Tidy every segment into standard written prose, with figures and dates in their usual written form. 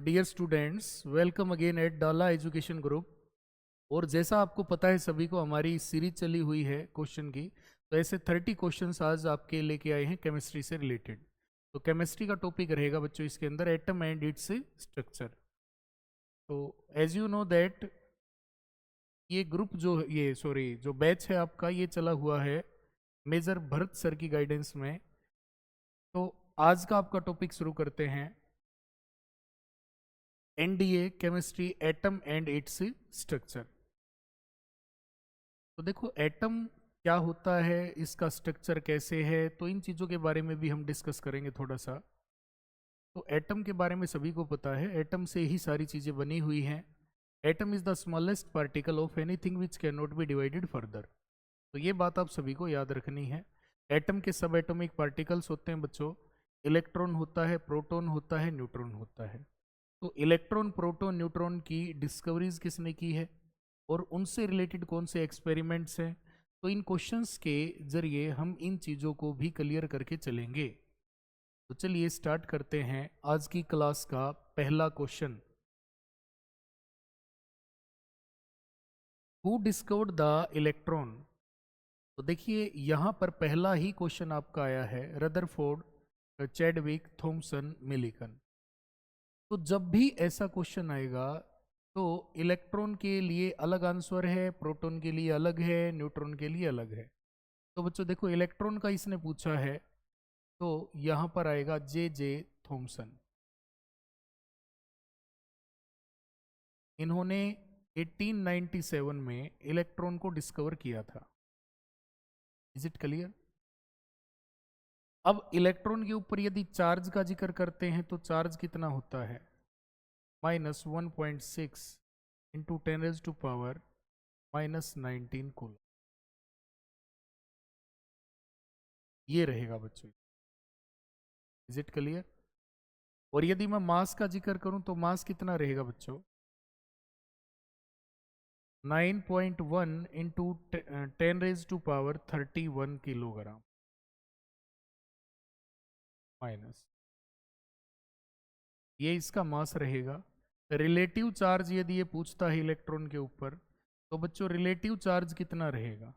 Dear students, welcome again at Dala education group. और जैसा आपको पता है सभी को, हमारी सीरीज चली हुई है क्वेश्चन की। तो ऐसे 30 क्वेश्चंस आज आपके लेके आए हैं केमिस्ट्री से रिलेटेड। तो केमिस्ट्री का टॉपिक रहेगा बच्चों इसके अंदर एटम एंड इट्स स्ट्रक्चर। तो एज यू नो दैट ये ग्रुप जो बैच है आपका, ये चला हुआ है मेजर भरत सर की गाइडेंस में। तो आज का आपका टॉपिक शुरू करते हैं, NDA chemistry atom and its structure. तो देखो एटम क्या होता है, इसका स्ट्रक्चर कैसे है, तो इन चीज़ों के बारे में भी हम डिस्कस करेंगे थोड़ा सा। तो एटम के बारे में सभी को पता है, एटम से ही सारी चीज़ें बनी हुई हैं। Atom is the smallest particle of anything which can not be divided further. तो ये बात आप सभी को याद रखनी है। एटम के सब एटॉमिक पार्टिकल्स होते हैं बच्चों। इलेक्ट्रॉन होता है, प्रोटॉन होता है, न्यूट्रॉन होता है। तो इलेक्ट्रॉन, प्रोटॉन, न्यूट्रॉन की डिस्कवरीज किसने की है और उनसे रिलेटेड कौन से एक्सपेरिमेंट्स हैं, तो इन क्वेश्चंस के जरिए हम इन चीज़ों को भी क्लियर करके चलेंगे। तो चलिए स्टार्ट करते हैं आज की क्लास का पहला question. Who discovered the electron. तो देखिए यहाँ पर पहला ही क्वेश्चन आपका आया है, रदरफोर्ड, चैडविक, थॉमसन, मिलिकन। तो जब भी ऐसा क्वेश्चन आएगा तो इलेक्ट्रॉन के लिए अलग आंसर है, प्रोटॉन के लिए अलग है, न्यूट्रॉन के लिए अलग है। तो बच्चों देखो इलेक्ट्रॉन का इसने पूछा है, तो यहां पर आएगा जे जे थॉमसन। इन्होंने 1897 में इलेक्ट्रॉन को डिस्कवर किया था। Is it clear? अब इलेक्ट्रॉन के ऊपर यदि चार्ज का जिक्र करते हैं तो चार्ज कितना होता है, -1.6 इंटू 10⁻⁻⁻19 कूलम। ये रहेगा बच्चों। Is it clear? और यदि मैं मास का जिक्र करूं तो मास कितना रहेगा बच्चों, 9.1 इंटू 10⁻31 किलोग्राम माइनस, ये इसका मास रहेगा। रिलेटिव चार्ज यदि ये पूछता है इलेक्ट्रॉन के ऊपर, तो बच्चों रिलेटिव चार्ज कितना रहेगा।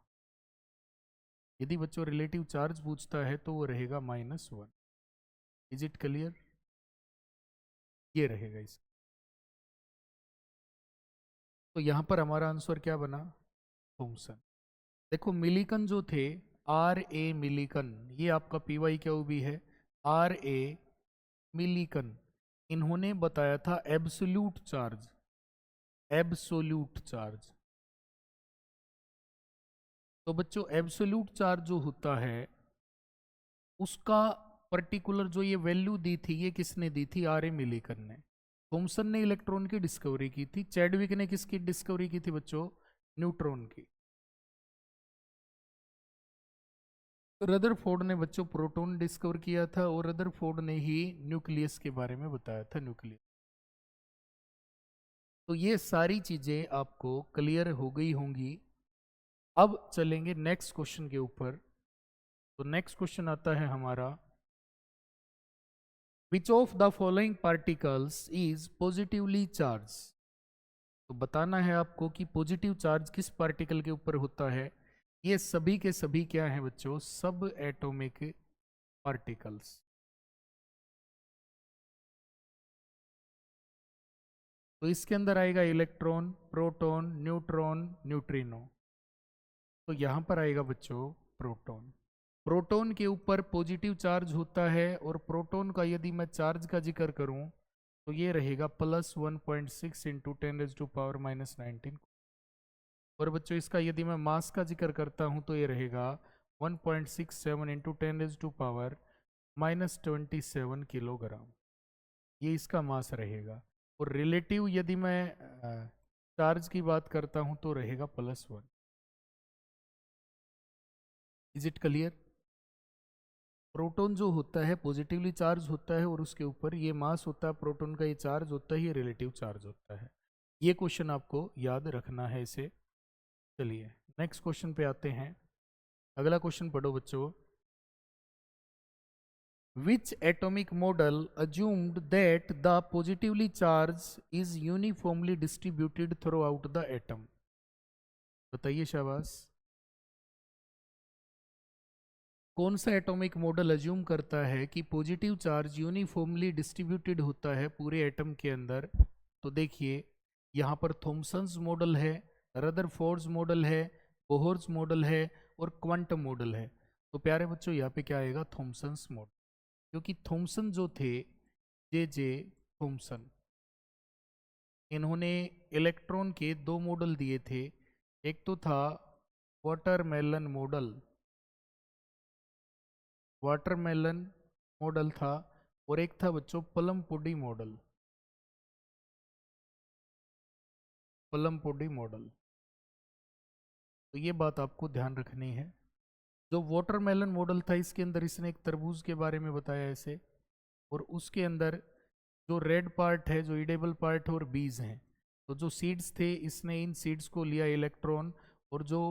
यदि बच्चों रिलेटिव चार्ज पूछता है तो वो रहेगा -1। Is it clear? ये रहेगा इस। तो यहां पर हमारा आंसर क्या बना, थॉमसन। देखो मिलिकन जो थे, आर ए मिलिकन, ये आपका पीवाई क्या भी है, आर ए मिलिकन। इन्होंने बताया था एब्सोल्यूट चार्ज, एब्सोल्यूट चार्ज। तो बच्चों एब्सोल्यूट चार्ज जो होता है उसका पर्टिकुलर जो ये वैल्यू दी थी, ये किसने दी थी, आर ए मिलिकन ने। थॉमसन ने इलेक्ट्रॉन की डिस्कवरी की थी, चैडविक ने किसकी डिस्कवरी की थी बच्चों, न्यूट्रॉन की। रदरफोर्ड ने बच्चों प्रोटॉन डिस्कवर किया था, और रदरफोर्ड ने ही न्यूक्लियस के बारे में बताया था, न्यूक्लियस। तो ये सारी चीजें आपको क्लियर हो गई होंगी। अब चलेंगे नेक्स्ट क्वेश्चन के ऊपर। तो नेक्स्ट क्वेश्चन आता है हमारा, विच of the following particles is positively charge. तो बताना है आपको कि पॉजिटिव चार्ज किस पार्टिकल के ऊपर होता है। ये सभी के सभी क्या हैं बच्चों, सब एटॉमिक पार्टिकल्स। तो इसके अंदर आएगा इलेक्ट्रॉन, प्रोटॉन, न्यूट्रॉन, न्यूट्रिनो। तो यहां पर आएगा बच्चों प्रोटॉन। प्रोटॉन के ऊपर पॉजिटिव चार्ज होता है, और प्रोटॉन का यदि मैं चार्ज का जिक्र करूं तो ये रहेगा +1.6 इंटू 10⁻⁻19। और बच्चों इसका यदि मैं मास का जिक्र करता हूं तो ये रहेगा 1.67 इंटू 10⁻⁻27 किलोग्राम। ये इसका मास रहेगा। और रिलेटिव यदि मैं चार्ज की बात करता हूं तो रहेगा +1। Is it clear? प्रोटॉन जो होता है पॉजिटिवली चार्ज होता है, और उसके ऊपर ये मास होता है, प्रोटॉन का ये चार्ज होता है, ये रिलेटिव चार्ज होता है। ये क्वेश्चन आपको याद रखना है इसे। चलिए नेक्स्ट क्वेश्चन पे आते हैं। अगला क्वेश्चन पढ़ो बच्चों। Which atomic model assumed that the positively charged is uniformly distributed throughout the atom? बताइए शाबाश। कौन सा एटॉमिक मॉडल अज्यूम करता है कि पॉजिटिव चार्ज यूनिफॉर्मली डिस्ट्रीब्यूटेड होता है पूरे एटम के अंदर? तो देखिए, यहाँ पर थॉमसन्स मॉडल है, रदरफोर्ड्स मॉडल है, बोहर्स मॉडल है और क्वांटम मॉडल है। तो प्यारे बच्चों, यहाँ पे क्या आएगा? Thomson's model. क्योंकि थॉमसन जो थे, जे थॉमसन, इन्होंने इलेक्ट्रॉन के दो मॉडल दिए थे। एक तो था वाटरमेलन मॉडल, वाटरमेलन मॉडल था, और एक था बच्चों प्लम पुडी मॉडल, प्लम पुडी मॉडल। तो ये बात आपको ध्यान रखनी है। जो वाटरमेलन मॉडल था, इसके अंदर इसने एक तरबूज के बारे में बताया ऐसे, और उसके अंदर जो रेड पार्ट है, जो ईडेबल पार्ट है और बीज हैं, तो जो सीड्स थे, इसने इन सीड्स को लिया इलेक्ट्रॉन, और जो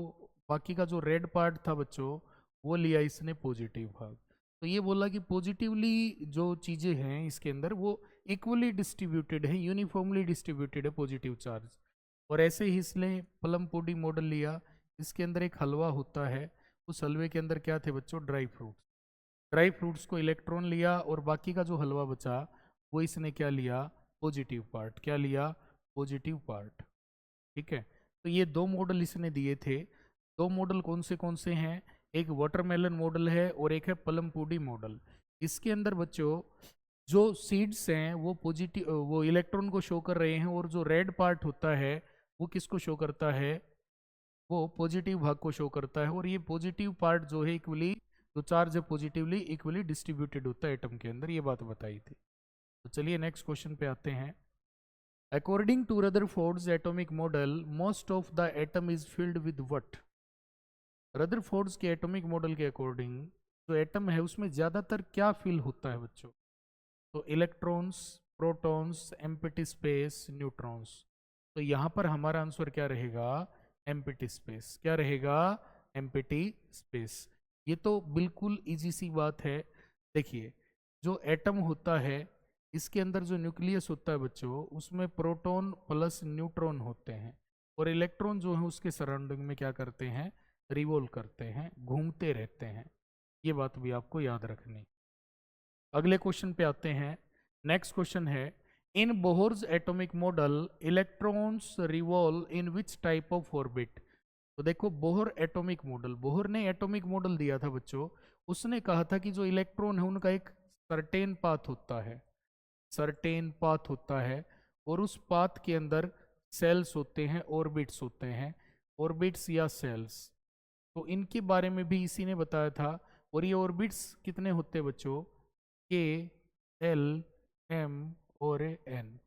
बाकी का जो रेड पार्ट था बच्चों, वो लिया इसने पॉजिटिव भाग। तो ये बोला कि पॉजिटिवली जो चीज़ें हैं इसके अंदर वो इक्वली डिस्ट्रीब्यूटेड है, यूनिफॉर्मली डिस्ट्रीब्यूटेड है पॉजिटिव चार्ज। और ऐसे ही इसने प्लम पुडिंग मॉडल लिया। इसके अंदर एक हलवा होता है, उस हलवे के अंदर क्या थे बच्चों? Dry fruits. ड्राई फ्रूट्स को इलेक्ट्रॉन लिया, और बाकी का जो हलवा बचा वो इसने क्या लिया? Positive part. क्या लिया? Positive part. ठीक है। तो ये दो मॉडल इसने दिए थे। दो मॉडल कौन से हैं? एक वाटरमेलन मॉडल है और एक है प्लम पुडी मॉडल। इसके अंदर बच्चों जो सीड्स हैं वो पॉजिटिव, वो इलेक्ट्रॉन को शो कर रहे हैं, और जो रेड पार्ट होता है वो किसको शो करता है? वो पॉजिटिव भाग को शो करता है। और ये पॉजिटिव पार्ट जो है इक्वली, जो चार्ज है पॉजिटिवली इक्वली डिस्ट्रीब्यूटेड होता है एटम के अंदर। ये बात बताई थी। तो चलिए नेक्स्ट क्वेश्चन पे आते हैं। According to Rutherford's atomic model, most of the atom is filled with what? Rutherford's के एटॉमिक मॉडल के अकॉर्डिंग जो एटम है उसमें ज्यादातर क्या फिल होता है बच्चों? तो electrons, protons, empty space, neutrons. तो यहाँ पर हमारा आंसर क्या रहेगा? Empty space. क्या रहेगा? Empty space. ये तो बिल्कुल इजी सी बात है। देखिए, जो एटम होता है इसके अंदर जो न्यूक्लियस होता है बच्चों, उसमें प्रोटॉन प्लस न्यूट्रॉन होते हैं, और इलेक्ट्रॉन जो है उसके सराउंडिंग में क्या करते हैं? रिवॉल्व करते हैं, घूमते रहते हैं। ये बात भी आपको याद रखनी। अगले क्वेश्चन पे आते हैं। नेक्स्ट क्वेश्चन है, in Bohr's atomic model electrons revolve in which type of orbit? तो देखो, बोहर एटॉमिक मॉडल, बोहर ने एटॉमिक मॉडल दिया था बच्चों। उसने कहा था कि जो इलेक्ट्रॉन है उनका एक सर्टेन पाथ होता है, सर्टेन पाथ होता है, और उस पाथ के अंदर सेल्स होते हैं, ऑर्बिट्स होते हैं, ऑर्बिट्स या सेल्स। तो इनके बारे में भी इसी ने बताया था। और ये ऑर्बिट्स कितने होते हैं बच्चों? के, एल, एम और एन।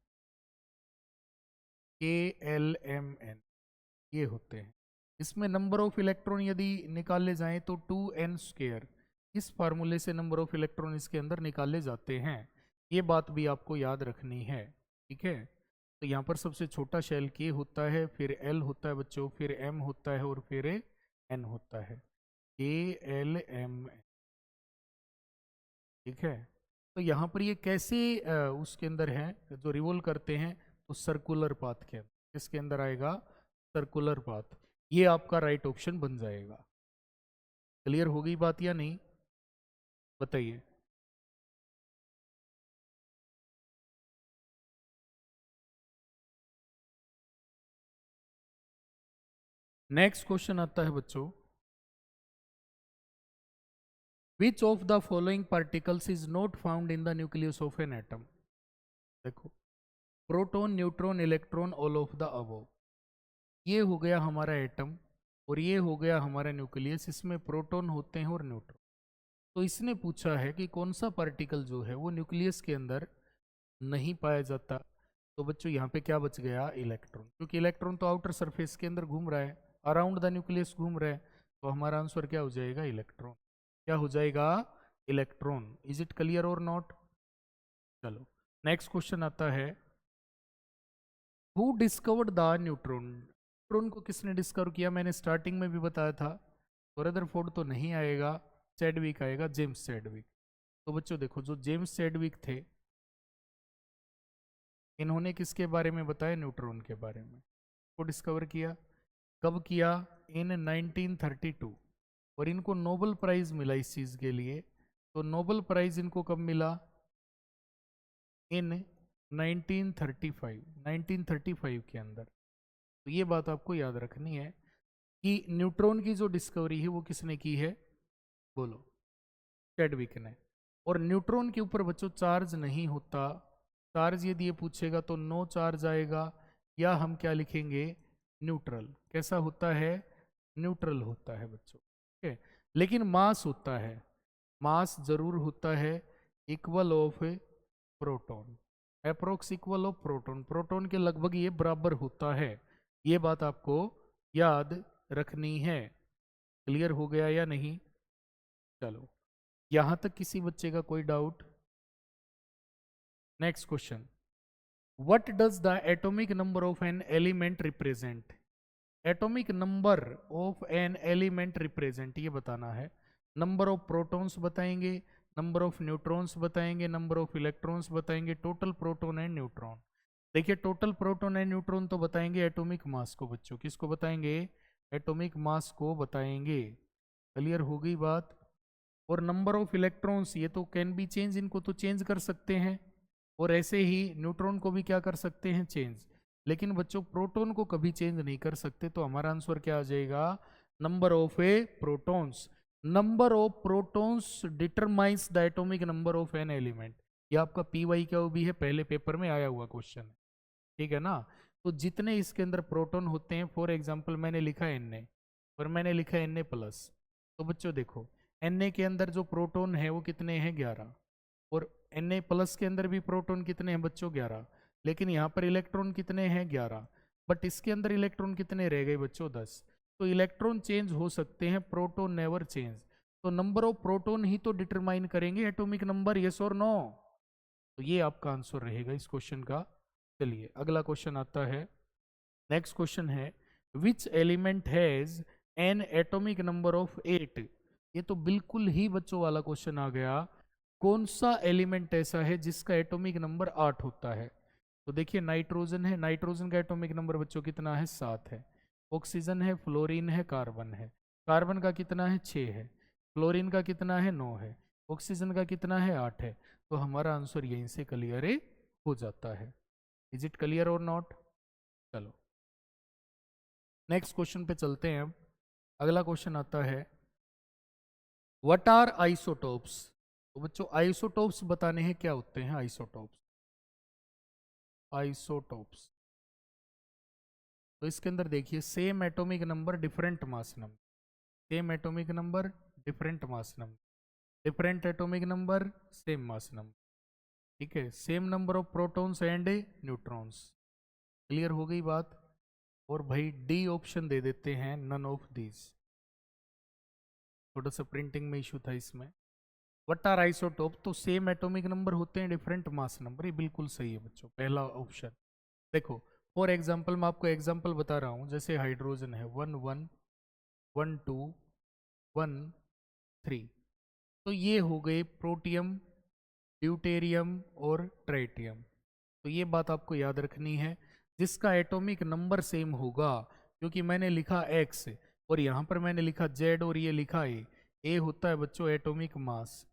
के, एल, एम, एन, ये होते हैं। इसमें नंबर ऑफ इलेक्ट्रॉन यदि निकाले जाएं तो 2n²। इस फार्मूले से नंबर ऑफ इलेक्ट्रॉन इसके अंदर निकाले जाते हैं। ये बात भी आपको याद रखनी है। ठीक है। तो यहाँ पर सबसे छोटा शेल के होता है, फिर एल होता है बच्चों, फिर एम होता है, और फिर एन होता है। के, एल, एम, ठीक है। तो यहाँ पर ये कैसे उसके अंदर है जो रिवॉल्व करते हैं? तो सर्कुलर पाथ के अंदर। किसके अंदर आएगा? Circular path. ये आपका राइट ऑप्शन बन जाएगा। क्लियर हो गई बात या नहीं? बताइए। नेक्स्ट क्वेश्चन आता है बच्चों, which of the following particles is not found in the nucleus of an atom? देखो, proton, neutron, electron, all of the above. ये हो गया हमारा एटम, और ये हो गया हमारा न्यूक्लियस। इसमें प्रोटॉन होते हैं और न्यूट्रॉन। तो इसने पूछा है कि कौन सा पार्टिकल जो है वो न्यूक्लियस के अंदर नहीं पाया जाता। तो बच्चों यहाँ पे क्या बच गया? इलेक्ट्रॉन। क्योंकि इलेक्ट्रॉन तो आउटर सरफेस के अंदर घूम रहा है, अराउंड द न्यूक्लियस घूम रहा है। तो हमारा आंसर क्या हो जाएगा? इलेक्ट्रॉन। क्या हो जाएगा? इलेक्ट्रॉन। इज इट क्लियर और नॉट? चलो नेक्स्ट क्वेश्चन आता है, who discovered the neutron? Neutron को किसने डिस्कवर किया? मैंने स्टार्टिंग में भी बताया था। तो रदरफोर्ड तो नहीं आएगा, चैडविक आएगा, जेम्स चैडविक। तो बच्चों देखो, जो जेम्स चैडविक थे, इन्होंने किसके बारे में बताया? न्यूट्रॉन के बारे में। को डिस्कवर किया कब किया? इन 1932। और इनको नोबेल प्राइज मिला इस चीज के लिए। तो नोबेल प्राइज इनको कब मिला? इन 1935 के अंदर। तो ये बात आपको याद रखनी है कि न्यूट्रॉन की जो डिस्कवरी है वो किसने की है? बोलो। चैडविक ने। और न्यूट्रॉन के ऊपर बच्चों चार्ज नहीं होता। चार्ज यदि ये पूछेगा तो नो चार्ज आएगा, या हम क्या लिखेंगे? न्यूट्रल। कैसा होता है? न्यूट्रल होता है बच्चों, ठीक है। लेकिन मास होता है, मास जरूर होता है equal of proton, approx equal of proton, proton के लगभग ये बराबर होता है। ये बात आपको याद रखनी है। क्लियर हो गया या नहीं? चलो, यहां तक किसी बच्चे का कोई doubt? Next question, what does the atomic number of an element represent? Atomic number of an element represent, ये बताना है। नंबर ऑफ प्रोटॉन्स बताएंगे, नंबर ऑफ न्यूट्रॉन्स बताएंगे, नंबर ऑफ इलेक्ट्रॉन्स बताएंगे, टोटल प्रोटॉन एंड न्यूट्रॉन। देखिए, total proton and neutron तो बताएंगे atomic mass को बच्चों। किसको बताएंगे? एटॉमिक मास को बताएंगे। क्लियर हो गई बात? और नंबर ऑफ इलेक्ट्रॉन्स, ये तो कैन बी चेंज, इनको तो चेंज कर सकते हैं। और ऐसे ही न्यूट्रॉन को भी क्या कर सकते हैं? चेंज। लेकिन बच्चों प्रोटॉन को कभी चेंज नहीं कर सकते। तो हमारा आंसर क्या आ जाएगा? Number of A protons. Number of protons determines the atomic number of an element. ये आपका पीवाई क्या भी है, पहले पेपर में आया हुआ क्वेश्चन है, ठीक है ना। तो जितने इसके अंदर प्रोटॉन होते हैं, फॉर एग्जाम्पल मैंने लिखा Na और मैंने लिखा Na प्लस, तो बच्चों देखो Na के अंदर जो प्रोटॉन है वो कितने हैं? 11। और Na प्लस के अंदर भी प्रोटॉन कितने हैं बच्चों? 11। लेकिन यहाँ पर इलेक्ट्रॉन कितने हैं? 11। बट इसके अंदर इलेक्ट्रॉन कितने रह गए बच्चों? 10। तो इलेक्ट्रॉन चेंज हो सकते हैं, प्रोटॉन नेवर चेंज। तो नंबर ऑफ प्रोटॉन ही तो डिटरमाइन करेंगे एटॉमिक नंबर, यस और नो? तो ये आपका आंसर रहेगा इस क्वेश्चन का। चलिए अगला क्वेश्चन आता है। नेक्स्ट क्वेश्चन है, which element has an atomic number of 8? ये तो बिल्कुल ही बच्चों वाला क्वेश्चन आ गया। कौन सा एलिमेंट ऐसा है जिसका एटॉमिक नंबर 8 होता है? तो देखिए, नाइट्रोजन है। नाइट्रोजन का एटॉमिक नंबर बच्चों कितना है? 7 है। ऑक्सीजन है, फ्लोरीन है, कार्बन है। कार्बन का कितना है? 6 है। फ्लोरीन का कितना है? 9 है। ऑक्सीजन का कितना है? 8 है। तो हमारा आंसर यहीं से क्लियर हो जाता है। इज इट क्लियर और नॉट? चलो नेक्स्ट क्वेश्चन पे चलते हैं। अब अगला क्वेश्चन आता है, व्हाट आर आइसोटोप्स? तो बच्चों आइसोटोप्स बताने हैं, क्या होते हैं आइसोटोप्स? आइसोटोप्स, तो इसके अंदर देखिए, same atomic number different mass number, same atomic number different mass number, different atomic number same mass number, ठीक है। Same number of protons and neutrons. Clear हो गई बात? और भाई डी ऑप्शन दे देते हैं, नन ऑफ दीज। थोड़ा सा प्रिंटिंग में इशू था इसमें। What are isotope? तो सेम एटॉमिक नंबर होते हैं, डिफरेंट मास नंबर। ये बिल्कुल सही है बच्चों, पहला ऑप्शन। देखो फॉर एग्जाम्पल, मैं आपको एग्जाम्पल बता रहा हूँ। जैसे हाइड्रोजन है 1 1 1 2 1 3, तो ये हो गए प्रोटियम, ड्यूटेरियम और ट्राइटियम। तो ये बात आपको याद रखनी है, जिसका एटॉमिक नंबर सेम होगा। क्योंकि मैंने लिखा x और यहाँ पर मैंने लिखा z और ये लिखा a होता है बच्चों atomic mass,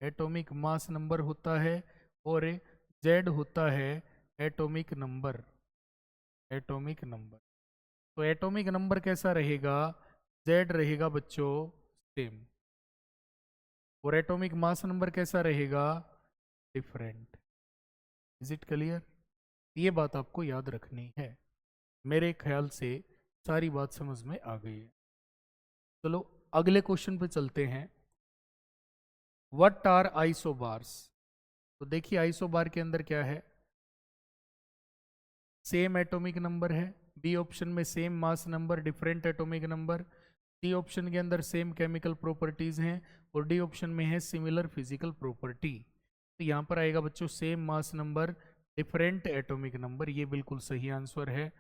atomic mass number होता है। और z होता है एटॉमिक नंबर, एटॉमिक नंबर। तो एटॉमिक नंबर कैसा रहेगा? z रहेगा बच्चों सेम, और एटॉमिक मास नंबर कैसा रहेगा? डिफरेंट। Is it clear? ये बात आपको याद रखनी है। मेरे ख्याल से सारी बात समझ में आ गई है। चलो अगले क्वेश्चन पे चलते हैं। What are isobars? तो देखिए आइसोबार के अंदर क्या है? सेम एटॉमिक नंबर है। बी ऑप्शन में same mass number, different atomic number. C option के अंदर सेम केमिकल प्रॉपर्टीज हैं। और डी ऑप्शन में है सिमिलर फिजिकल प्रॉपर्टी। तो यहाँ पर आएगा बच्चों same mass number, different atomic number. ये बिल्कुल सही आंसर है।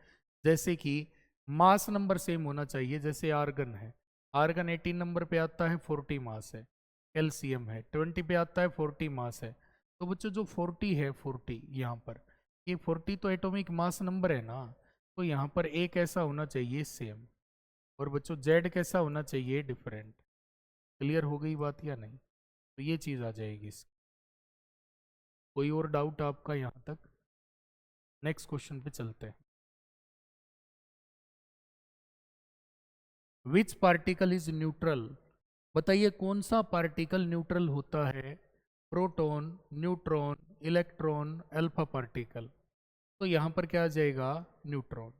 जैसे कि मास नंबर सेम होना चाहिए, जैसे आर्गन है, आर्गन 18 नंबर पे आता है, 40 मास है। कैल्शियम है, 20 पे आता है 40 मास है। तो बच्चों जो 40 है, 40 यहाँ पर, ये 40 तो एटॉमिक मास नंबर है ना, तो यहाँ पर ए कैसा होना चाहिए, सेम, और बच्चों जेड कैसा होना चाहिए, डिफरेंट। क्लियर हो गई बात या नहीं? तो ये चीज़ आ जाएगी इसकी। कोई और डाउट आपका यहाँ तक? नेक्स्ट क्वेश्चन पे चलते हैं। Which particle is neutral? बताइए कौन सा पार्टिकल न्यूट्रल होता है? Proton, neutron, electron, alpha particle. तो यहाँ पर क्या आ जाएगा, न्यूट्रॉन।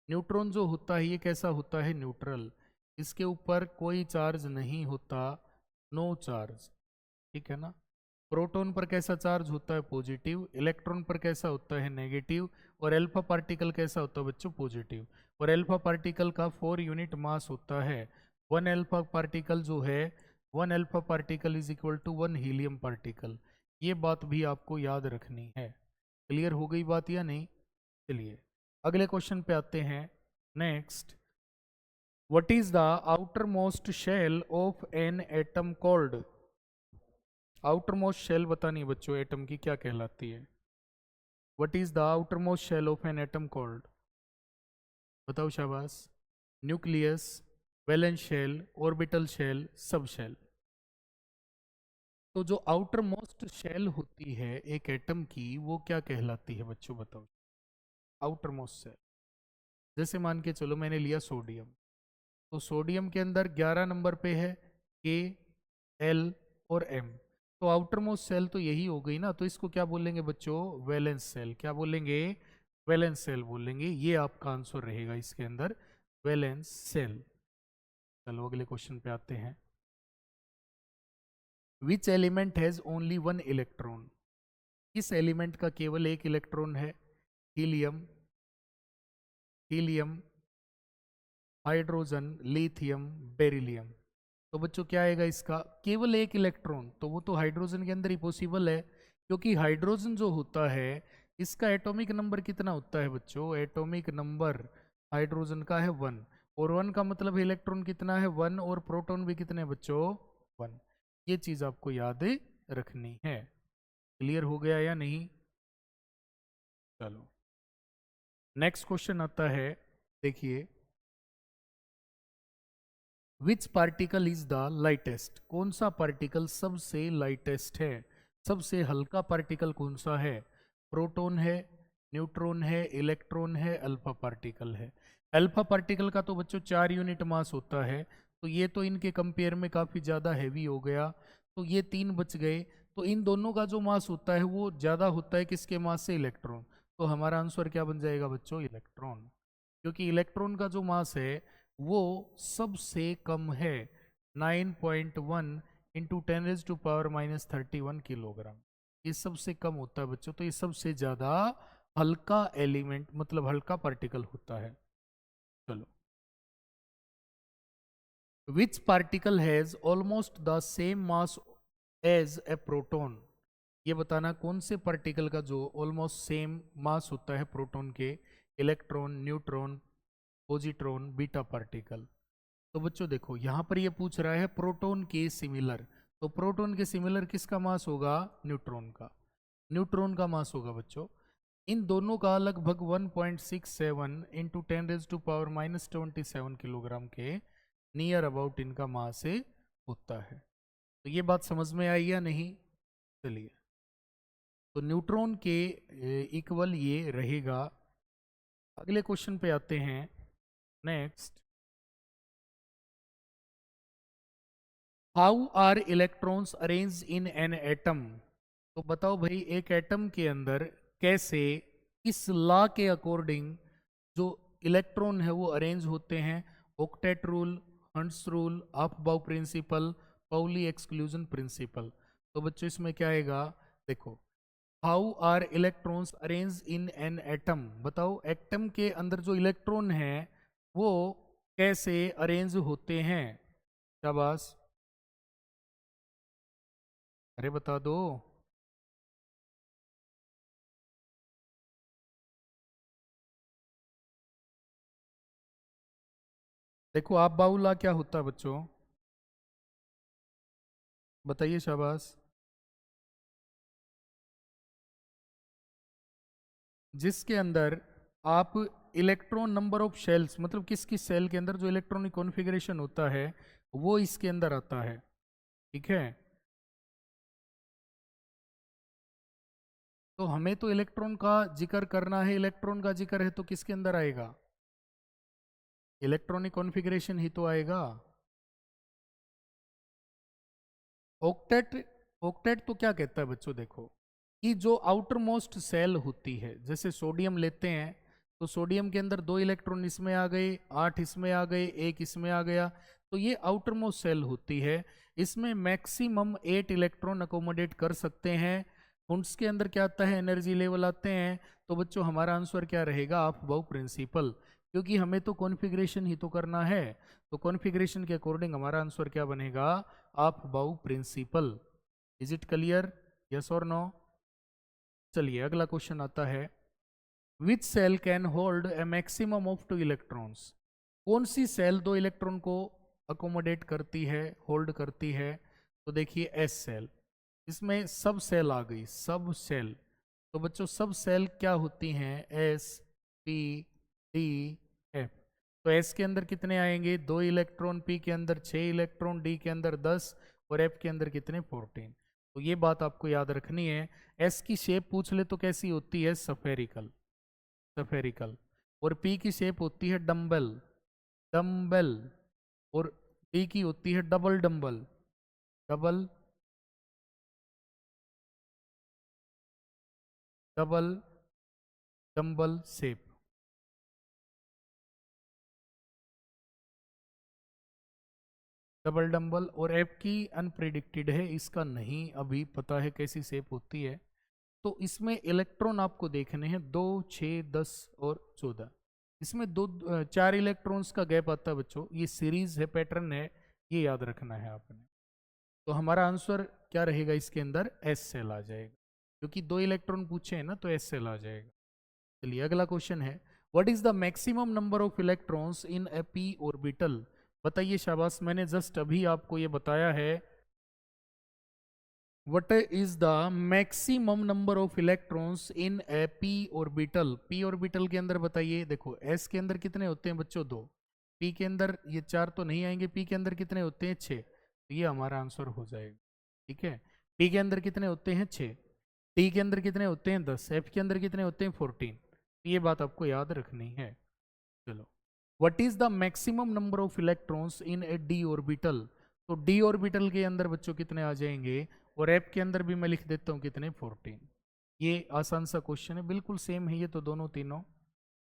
न्यूट्रॉन जो होता है ये कैसा होता है, न्यूट्रल। इसके ऊपर कोई चार्ज नहीं होता, नो चार्ज, ठीक है ना। प्रोटॉन पर कैसा चार्ज होता है, पॉजिटिव। इलेक्ट्रॉन पर कैसा होता है, नेगेटिव। और अल्फा पार्टिकल कैसा होता है बच्चों, पॉजिटिव। और अल्फा पार्टिकल का 4 यूनिट मास होता है। वन अल्फा पार्टिकल जो है, one alpha particle is equal to one helium particle. ये बात भी आपको याद रखनी है। क्लियर हो गई बात या नहीं? चलिए अगले क्वेश्चन पे आते हैं। Next, what is the outermost shell of an atom called? Outermost shell बतानी है बच्चों एटम की, क्या कहलाती है? What is the outermost shell of an atom called? बताओ शाबाश। Nucleus, valence shell, orbital shell, subshell. तो जो आउटर मोस्ट शेल होती है एक एटम की, वो क्या कहलाती है बच्चों, बताओ। आउटर मोस्ट शेल, जैसे मान के चलो मैंने लिया सोडियम, तो सोडियम के अंदर 11 नंबर पे है के, एल और एम। तो आउटर मोस्ट सेल तो यही हो गई ना, तो इसको क्या बोलेंगे बच्चों, वैलेंस सेल। क्या बोलेंगे, वैलेंस सेल बोलेंगे। ये आपका आंसर रहेगा इसके अंदर, वैलेंस सेल। चलो अगले क्वेश्चन पे आते हैं। Which element has only one electron? किस एलिमेंट का केवल एक इलेक्ट्रॉन है? Helium, helium, hydrogen, lithium, beryllium. तो बच्चों क्या आएगा इसका, केवल एक इलेक्ट्रॉन। तो वो तो हाइड्रोजन के अंदर ही पॉसिबल है, क्योंकि हाइड्रोजन जो होता है इसका एटॉमिक नंबर कितना होता है बच्चों, एटॉमिक नंबर हाइड्रोजन का है 1। और 1 का मतलब इलेक्ट्रॉन कितना है, 1, और प्रोटॉन भी कितने बच्चों, 1। ये चीज आपको याद रखनी है। क्लियर हो गया या नहीं? चलो नेक्स्ट क्वेश्चन आता है, देखिए। Which particle is the lightest? कौन सा पार्टिकल सबसे लाइटेस्ट है, सबसे हल्का पार्टिकल कौन सा है? प्रोटॉन है, न्यूट्रॉन है, इलेक्ट्रॉन है, अल्फा पार्टिकल है। अल्फा पार्टिकल का तो बच्चों 4 यूनिट मास होता है, तो ये तो इनके कंपेयर में काफी ज्यादा हैवी हो गया, तो ये 3 बच गए। तो इन दोनों का जो मास होता है वो ज्यादा होता है किसके मास से, इलेक्ट्रॉन। तो हमारा आंसर क्या बन जाएगा बच्चों, इलेक्ट्रॉन। क्योंकि इलेक्ट्रॉन का जो मास है वो सबसे कम है, 9.1 इंटू 10⁻⁻31 किलोग्राम। ये सबसे कम होता है बच्चों, तो ये सबसे ज्यादा हल्का एलिमेंट मतलब हल्का पार्टिकल होता है। चलो, which particle has almost the same mass as a proton? ये बताना कौन से पार्टिकल का जो ऑलमोस्ट सेम मास होता है प्रोटॉन के, electron, neutron, positron, beta particle. तो बच्चों देखो यहाँ पर ये पूछ रहा है प्रोटॉन के सिमिलर, तो प्रोटॉन के सिमिलर किसका मास होगा, न्यूट्रॉन का। न्यूट्रॉन का मास होगा बच्चों, इन दोनों का लगभग 1.67 इंटू 10⁻⁻27 किलोग्राम के नियर अबाउट इनका मास होता है। तो ये बात समझ में आई या नहीं? चलिए, तो न्यूट्रॉन के इक्वल ये रहेगा। अगले क्वेश्चन पे आते हैं। Next, how are electrons arrange in an atom? तो बताओ भाई एक एटम के अंदर कैसे, इस लॉ के अकॉर्डिंग जो इलेक्ट्रॉन है वो अरेंज होते हैं। Octet rule, Hund's rule, aufbau principle, Pauli exclusion principle. तो बच्चों इसमें क्या आएगा, देखो, how are electrons arrange in an atom. बताओ एटम के अंदर जो इलेक्ट्रॉन है वो कैसे अरेंज होते हैं, शाबाश, अरे बता दो। देखो आप बाउला क्या होता है बच्चों, बताइए शाबाश। जिसके अंदर आप इलेक्ट्रॉन नंबर ऑफ शेल्स, मतलब किस किस सेल के अंदर जो इलेक्ट्रॉनिक कॉन्फ़िगरेशन होता है वो इसके अंदर आता है। ठीक है, तो हमें तो इलेक्ट्रॉन का जिक्र करना है, इलेक्ट्रॉन का जिक्र है तो किसके अंदर आएगा? इलेक्ट्रॉनिक कॉन्फ़िगरेशन ही तो आएगा। ऑक्टेट, ऑक्टेट तो क्या कहता है बच्चों, देखो कि जो आउटर मोस्ट सेल होती है, जैसे सोडियम लेते हैं तो सोडियम के अंदर 2 इलेक्ट्रॉन इसमें आ गए, 8 इसमें आ गए, 1 इसमें आ गया, तो ये आउटर मोस्ट सेल होती है। इसमें मैक्सिमम 8 इलेक्ट्रॉन अकोमोडेट कर सकते हैं। उसके अंदर क्या आता है, एनर्जी लेवल आते हैं। तो बच्चों हमारा आंसर क्या रहेगा? ऑफ बाउ प्रिंसिपल, क्योंकि हमें तो कॉन्फ़िगरेशन ही तो करना है। तो कॉन्फ़िगरेशन के अकॉर्डिंग हमारा आंसर क्या बनेगा? Aufbau principle. Is it clear? Yes और नो? चलिए अगला क्वेश्चन आता है, which shell can hold a maximum of 2 electrons? कौन सी सेल 2 इलेक्ट्रॉन को अकोमोडेट करती है, होल्ड करती है? तो देखिए एस सेल, इसमें सब सेल आ गई, सब सेल। तो बच्चों सब सेल क्या होती हैं? S, P, D, F. तो एस के अंदर कितने आएंगे? 2 इलेक्ट्रॉन, पी के अंदर 6 इलेक्ट्रॉन, डी के अंदर 10 और एफ के अंदर कितने? 14। तो ये बात आपको याद रखनी है। एस की शेप पूछ ले तो कैसी होती है? Spherical, spherical. और पी की शेप होती है डम्बल, डम्बल। और डी की होती है double dumbbell, double, double dumbbell shape. Double dumbbell. और एफ की अनप्रिडिक्टेड है, इसका नहीं अभी पता है कैसी शेप होती है। तो इसमें इलेक्ट्रॉन आपको देखने हैं 2, 6, 10 और 14। इसमें 4 इलेक्ट्रॉन्स का गैप आता है बच्चों, ये सीरीज है, पैटर्न है, ये याद रखना है आपने। तो हमारा आंसर क्या रहेगा? इसके अंदर एस सेल आ जाएगा, क्योंकि 2 इलेक्ट्रॉन पूछे हैं ना, तो एस सेल आ जाएगा। चलिए अगला क्वेश्चन है, what is the maximum number of electrons in A P orbital? बताइए शाबाश, मैंने जस्ट अभी आपको ये बताया है। What is the maximum number of electrons in A P orbital? P orbital के अंदर बताइए। देखो एस के अंदर कितने होते हैं बच्चों? 2। पी के अंदर ये 4 तो नहीं आएंगे, पी के अंदर कितने होते हैं? 6। तो ये हमारा आंसर हो जाएगा। ठीक है, पी के अंदर कितने होते हैं? 6। टी के अंदर कितने होते हैं? 10। एफ के अंदर कितने होते हैं? 14। ये बात आपको याद रखनी है। चलो, what is the maximum number of electrons in A D orbital? तो डी ऑर्बिटल के अंदर बच्चों कितने आ जाएंगे? और एफ के अंदर भी मैं लिख देता हूँ कितने? 14। ये आसान सा क्वेश्चन है, बिल्कुल सेम है ये तो दोनों तीनों।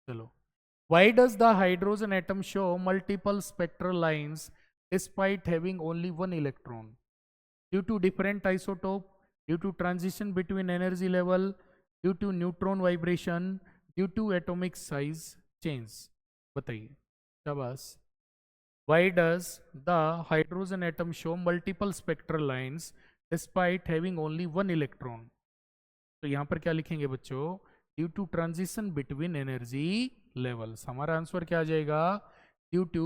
चलो, why does the hydrogen atom show multiple spectral lines despite having only 1 electron? Due to different isotope, due to transition between energy level, due to neutron vibration, due to atomic size change? बताइए शाबाश। Why does the hydrogen atom show multiple spectral lines despite having only 1 electron? तो यहाँ पर क्या लिखेंगे बच्चों? Due to transition between energy levels. हमारा answer क्या आ जाएगा? Due to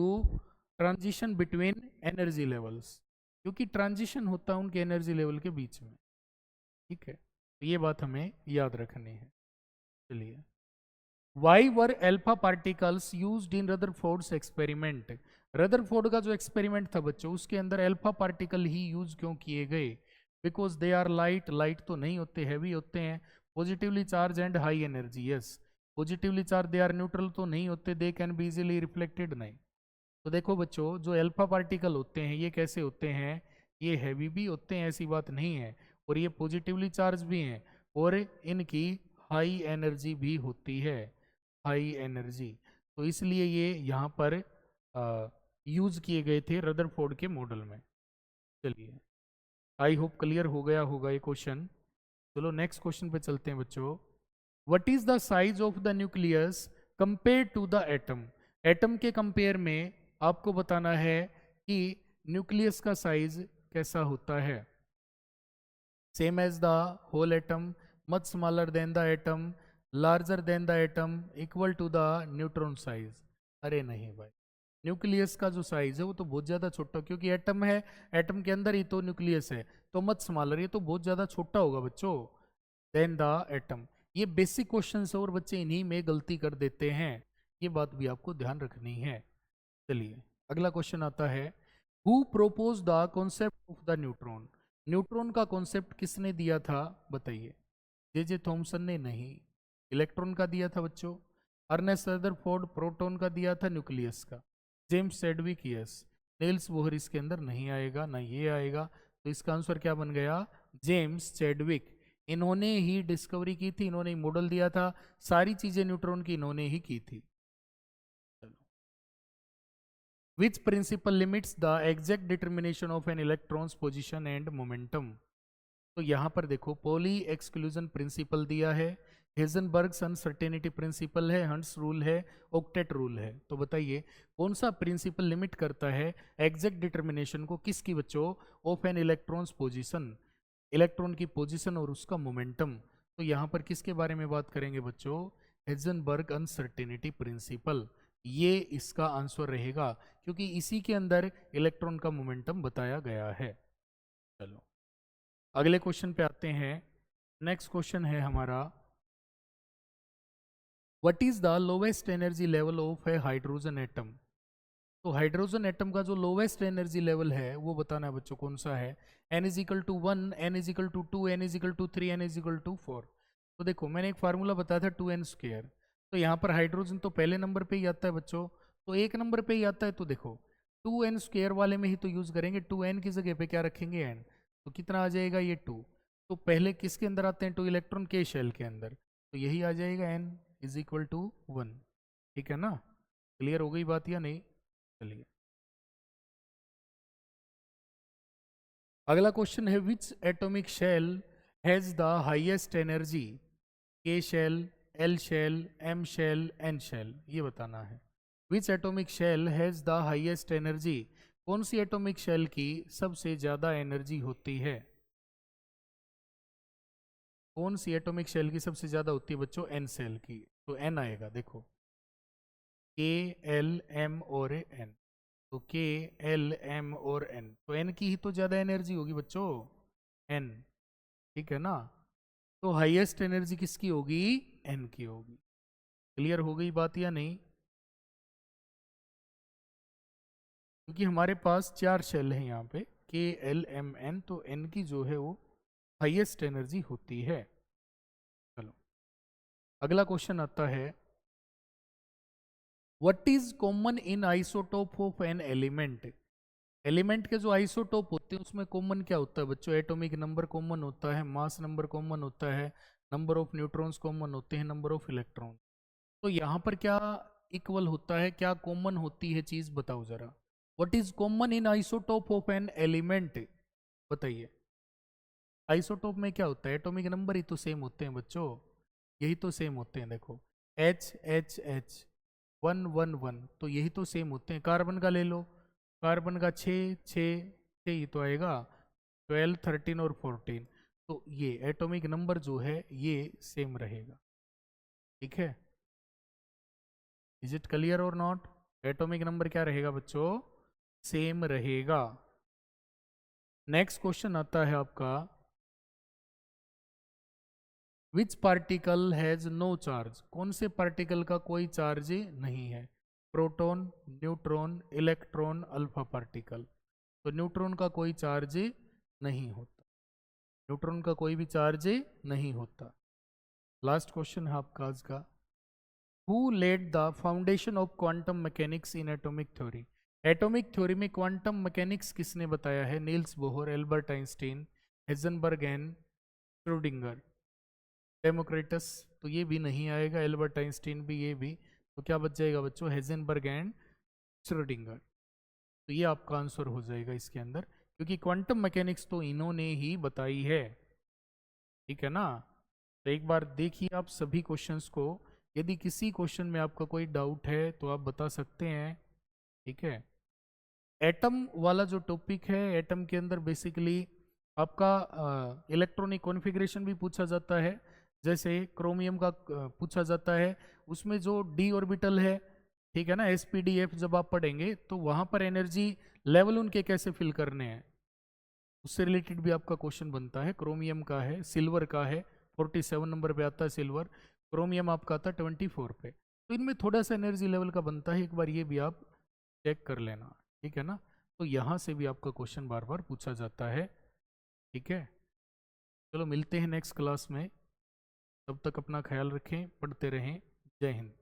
transition between energy levels, क्योंकि ट्रांजिशन होता है उनके एनर्जी लेवल के बीच में। ठीक है, तो ये बात हमें याद रखनी है। चलिए, why were alpha particles used in Rutherford's experiment? Rutherford का जो एक्सपेरिमेंट था बच्चों, उसके अंदर एल्फा पार्टिकल ही यूज क्यों किए गए? Because they are light, light तो नहीं होते, हैवी होते हैं, positively charge and high energy. Yes, positively charge, they are neutral तो नहीं होते, they can be easily reflected, नहीं। तो देखो बच्चों, जो अल्फा पार्टिकल होते हैं ये कैसे होते हैं? ये हैवी भी होते हैं, ऐसी बात नहीं है, और ये पॉजिटिवली चार्ज भी हैं, और इनकी हाई एनर्जी भी होती है, हाई एनर्जी। तो इसलिए ये यहाँ पर यूज किए गए थे रदरफोर्ड के मॉडल में। चलिए, आई होप क्लियर हो गया होगा ये क्वेश्चन। चलो नेक्स्ट क्वेश्चन पे चलते हैं बच्चों। What is the size of the nucleus compare to the atom? Atom के कंपेयर में आपको बताना है कि न्यूक्लियस का साइज कैसा होता है। Same as the whole atom, much smaller than the atom, larger than the atom, equal to the neutron size? अरे नहीं भाई, न्यूक्लियस का जो साइज है वो तो बहुत ज्यादा छोटा, क्योंकि एटम है, एटम के अंदर ही तो न्यूक्लियस है, तो मत स्मॉलर, ये तो बहुत ज्यादा छोटा होगा बच्चों देन द एटम। ये बेसिक क्वेश्चन है और बच्चे इन्हीं में गलती कर देते हैं, ये बात भी आपको ध्यान रखनी है। चलिए अगला क्वेश्चन आता है, who propose the concept of the neutron. Neutron का कॉन्सेप्ट किसने दिया था बताइए। जे थॉमसन ने नहीं, इलेक्ट्रॉन का दिया था बच्चों। अर्नेस्ट रदरफोर्ड प्रोटॉन का दिया था, न्यूक्लियस का। James Chadwick yes. Niels Bohr इसके अंदर नहीं आएगा, ना ये आएगा, तो इसका आंसर क्या बन गया, जेम्स चैडविक। इन्होंने ही डिस्कवरी की थी, इन्होंने ही मॉडल दिया था, सारी चीजें न्यूट्रॉन की इन्होंने ही की थी। Which principle limits the exact determination of an electron's position and momentum? तो यहाँ पर देखो पॉली एक्सक्लूजन प्रिंसिपल दिया है, हेजनबर्ग्स अनसर्टेनिटी प्रिंसिपल है, हंट्स रूल है, ऑक्टेट रूल है। तो बताइए कौन सा प्रिंसिपल लिमिट करता है एग्जैक्ट डिटर्मिनेशन को, किसकी बच्चों, of an electron's position, electron की पोजीशन और उसका मोमेंटम। तो यहाँ पर किसके बारे में बात करेंगे बच्चों, हेजनबर्ग अनसर्टेनिटी प्रिंसिपल, ये इसका आंसर रहेगा, क्योंकि इसी के अंदर इलेक्ट्रॉन का मोमेंटम बताया गया है। चलो अगले क्वेश्चन पे आते हैं। नेक्स्ट क्वेश्चन है हमारा, what is the lowest energy level of A hydrogen atom. तो हाइड्रोजन एटम का जो लोवेस्ट एनर्जी लेवल है वो बताना है बच्चों, कौन सा है। n is equal to 1, n is equal to 2, n is equal to 3, n is equal to 4। तो देखो मैंने एक फार्मूला बताया था 2n², तो यहाँ पर हाइड्रोजन तो पहले नंबर पे ही आता है बच्चों, तो एक नंबर पे ही आता है, तो देखो 2n² वाले में ही तो यूज करेंगे, 2n की जगह पे क्या रखेंगे n, तो कितना आ जाएगा ये 2। तो पहले किसके अंदर आते हैं, 2 इलेक्ट्रॉन के शेल के अंदर, तो यही आ जाएगा n इज इक्वल टू 1। ठीक है ना, क्लियर हो गई बात या नहीं। चलिए अगला क्वेश्चन है, which atomic shell has the highest energy, K shell, L shell, M shell, N shell, ये बताना है। Which atomic shell has the highest energy, कौन सी एटॉमिक शेल की सबसे ज्यादा एनर्जी होती है, कौन सी एटॉमिक शेल की सबसे ज्यादा होती है बच्चों, एन शेल की, तो एन आएगा, देखो के एल एम और एन, तो के एल एम और एन, तो एन की ही तो ज्यादा एनर्जी होगी बच्चों, एन, ठीक है ना। तो हाईएस्ट एनर्जी किसकी होगी, एन की होगी। क्लियर हो गई बात या नहीं, क्योंकि हमारे पास 4 शेल हैं यहाँ पे, के एल एम एन, तो एन की जो है वो हाईएस्ट एनर्जी होती है। चलो अगला क्वेश्चन आता है, what is common in isotope of an element. Element के जो आइसोटोप होते हैं उसमें कॉमन क्या होता है बच्चों, एटॉमिक नंबर कॉमन होता है, मास नंबर कॉमन होता है, नंबर ऑफ न्यूट्रॉन्स कॉमन होते हैं, नंबर ऑफ इलेक्ट्रॉन। तो यहाँ पर क्या इक्वल होता है, क्या कॉमन होती है चीज, बताओ जरा। What is common in isotope of an element, बताइए। आइसोटोप में क्या होता है, एटॉमिक नंबर ही तो सेम होते हैं बच्चों, यही तो सेम होते हैं, देखो एच एच एच 1 1 1, तो यही तो सेम होते हैं। कार्बन का ले लो, कार्बन का 6 ही तो आएगा, 12 13 और 14, तो ये एटॉमिक नंबर जो है ये सेम रहेगा। ठीक है, इज इट क्लियर और नॉट, एटॉमिक नंबर क्या रहेगा बच्चों, सेम रहेगा। नेक्स्ट क्वेश्चन आता है आपका, which particle has no charge, कौन से पार्टिकल का कोई चार्ज नहीं है, proton, neutron, electron, alpha particle. तो न्यूट्रॉन का कोई चार्ज नहीं होता, न्यूट्रॉन का कोई भी चार्ज नहीं होता। लास्ट क्वेश्चन है आपका आज का, who led the foundation of quantum mechanics in atomic theory. Atomic theory में क्वांटम मैकेनिक्स किसने बताया है, Niels Bohr, Albert Einstein, Heisenberg and Schrodinger, Democritus, तो ये भी नहीं आएगा, एल्बर्ट आइंस्टीन भी, ये भी, तो क्या बच जाएगा बच्चों, हेजनबर्ग एंड श्रोडिंगर। तो ये आपका आंसर हो जाएगा इसके अंदर, क्योंकि क्वांटम मैकेनिक्स तो इन्होंने ही बताई है। ठीक है ना, तो एक बार देखिए आप सभी क्वेश्चंस को, यदि किसी क्वेश्चन में आपका कोई डाउट है तो आप बता सकते हैं। ठीक है, एटम वाला जो टॉपिक है, एटम के अंदर बेसिकली आपका इलेक्ट्रॉनिक कॉन्फ़िगरेशन भी पूछा जाता है, जैसे क्रोमियम का पूछा जाता है, उसमें जो डी ऑर्बिटल है ठीक है ना। SPDF जब आप पढ़ेंगे तो वहाँ पर एनर्जी लेवल उनके कैसे फिल करने हैं, उससे रिलेटेड भी आपका क्वेश्चन बनता है। क्रोमियम का है, सिल्वर का है, 47 नंबर पे आता है सिल्वर, क्रोमियम आपका आता है 24 पे। तो इनमें थोड़ा सा एनर्जी लेवल का बनता है, एक बार ये भी आप चेक कर लेना, ठीक है ना। तो यहाँ से भी आपका क्वेश्चन बार बार पूछा जाता है, ठीक है। चलो मिलते हैं नेक्स्ट क्लास में, तब तक अपना ख्याल रखें, पढ़ते रहें। जय हिंद।